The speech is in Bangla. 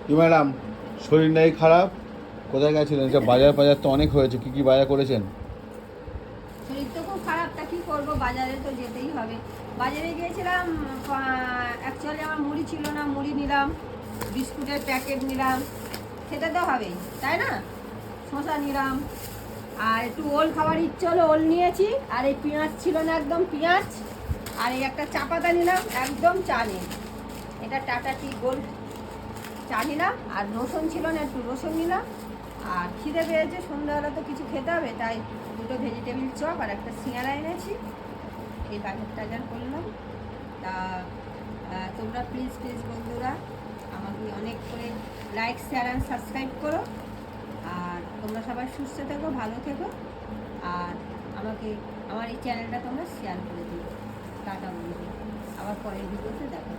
কি ম্যাডাম, শরীর নেই খারাপ, কোথায় গেছিলেন? এটা বাজার বাজার তো অনেক হয়েছে, কি কি বাজার করেছেন? শরীর তো খুব খারাপ, তা কি করবো, বাজারে তো যেতেই হবে। বাজারে গিয়েছিলাম, অ্যাকচুয়ালি আমার মুড়ি ছিল না, মুড়ি নিলাম, বিস্কুটের প্যাকেট নিলাম, খেতে তো হবেই তাই না। শসা নিলাম, আর একটু ওল খাবার ইচ্ছে হলো, ওল নিয়েছি। আর এই পেঁয়াজ ছিল না, একদম পেঁয়াজ। আর এই একটা চা পাতা নিলাম, একদম চা নেই, এটা টাটা টি গোল্ড চা নিলাম। আর রসুন ছিল না, একটু রসুন নিলাম। আর খিদে পেয়েছে, সন্ধ্যাবেলা তো কিছু খেতে হবে, তাই দুটো ভেজিটেবিল চপ আর একটা সিঙ্গারা এনেছি, এই বাজার টাজার করলাম। তা তোমরা প্লিজ প্লিজ বন্ধুরা আমাকে অনেক করে লাইক শেয়ার অ্যান্ড সাবস্ক্রাইব করো। আর তোমরা সবাই সুস্থ থেকো, ভালো থেকো। আর আমাকে আমার এই চ্যানেলটা তোমরা শেয়ার করে দিও। টাটা বন্ধু, আবার পরের ভিডিওতে দেখা।